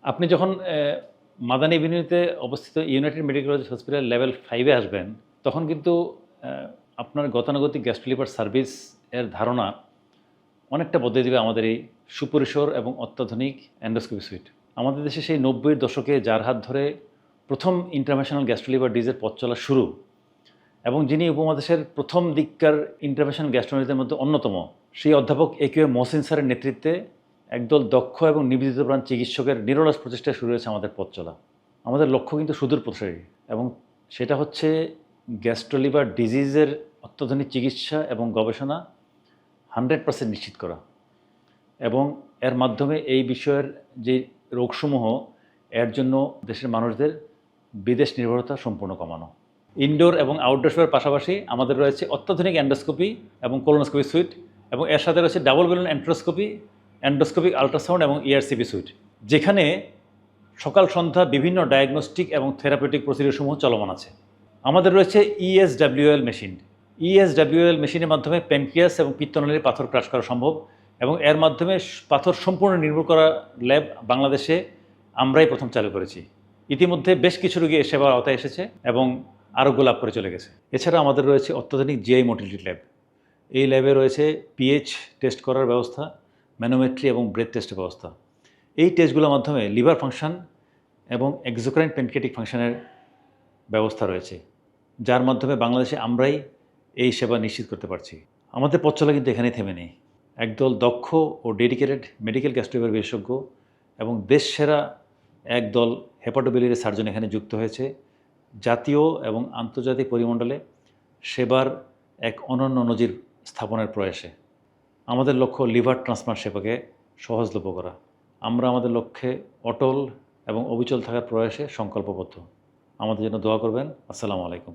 আপনি যখন মাদানী এভিনিউতে অবস্থিত United medical college hospital level 5 এ আসবেন, তখন কিন্তু আপনার গতানুগতিক গ্যাস্ট্রো লিভার সার্ভিস এর ধারণা অনেকটা বদলে দেবে আমাদের এই সুপরিসর এবং অত্যাধুনিক এন্ডোস্কোপি সুইট। আমাদের দেশে সেই 90-এর দশকে যার হাত ধরে প্রথম ইন্টারন্যাশনাল গ্যাস্ট্রো লিভার ডিজিজের পথ চলা শুরু এবং যিনি উপমহাদেশের প্রথম দিককার ইন্টারন্যাশনাল গ্যাস্ট্রোনরিদের মধ্যে অন্যতম, সেই অধ্যাপক একিউ মহসিন স্যারের নেতৃত্বে একদল দক্ষ এবং নিবেদিতপ্রাণ চিকিৎসকের নিরলস প্রচেষ্টায় শুরু হয়েছে আমাদের পথ চলা। আমাদের লক্ষ্য কিন্তু সুদূর প্রসারী এবং সেটা হচ্ছে গ্যাস্ট্রো লিভার ডিজিজের অত্যাধুনিক চিকিৎসা এবং গবেষণা 100% নিশ্চিত করা এবং এর মাধ্যমে এই বিষয়ের যে রোগসমূহ এর জন্য দেশের মানুষদের বিদেশ নির্ভরতা সম্পূর্ণ কমানো। ইনডোর এবং আউটডোর সেবার পাশাপাশি আমাদের রয়েছে অত্যাধুনিক এন্ডোস্কোপি এবং কোলোনোস্কোপি সুইট এবং এর সাথে রয়েছে ডাবল বেলুন এন্ট্রোস্কোপি, এন্ডোস্কোপিক আল্ট্রাসাউন্ড এবং ইআরসিপি সুইট, যেখানে সকাল সন্ধ্যা বিভিন্ন ডায়াগনস্টিক এবং থেরাপিউটিক প্রসিডিউরসমূহ চলমান আছে। আমাদের রয়েছে ইএসডব্লিউএল মেশিন। ইএসডব্লিউএল মেশিনের মাধ্যমে প্যানক্রিয়াস এবং পিত্তনলীর পাথর ক্রাশ করা সম্ভব এবং এর মাধ্যমে পাথর সম্পূর্ণ নির্মূল করা ল্যাব বাংলাদেশে আমরাই প্রথম চালু করেছি। ইতিমধ্যে বেশ কিছু রোগী এ সেবার আওতায় এসেছে এবং আরোগ্য লাভ করে চলে গেছে। এছাড়া আমাদের রয়েছে অত্যাধুনিক জিআই মোটিলিটি ল্যাব। এই ল্যাবে রয়েছে পিএইচ টেস্ট করার ব্যবস্থা, ম্যানোমেট্রি এবং ব্রেথ টেস্টের ব্যবস্থা। এই টেস্টগুলোর মাধ্যমে লিভার ফাংশন এবং এক্সোক্রাইন প্যানক্রিয়াটিক ফাংশনের ব্যবস্থা রয়েছে, যার মাধ্যমে বাংলাদেশে আমরাই এই সেবা নিশ্চিত করতে পারছি। আমাদের পথ চলা কিন্তু এখানেই থেমে নেই। একদল দক্ষ ও ডেডিকেটেড মেডিকেল গ্যাস্ট্রো লিভার বিশেষজ্ঞ এবং দেশ সেরা একদল হেপাটোবিলিয়ারি সার্জন এখানে যুক্ত হয়েছে জাতীয় এবং আন্তর্জাতিক পরিমণ্ডলে সেবার এক অনন্য নজির স্থাপনের প্রয়াসে। আমাদের লক্ষ্য লিভার ট্রান্সপ্লান্ট সেবাকে সহজলভ্য করা। আমরা আমাদের লক্ষ্যে অটল এবং অবিচল থাকার প্রয়াসে সংকল্পবদ্ধ। আমাদের জন্য দোয়া করবেন। আসসালামু আলাইকুম।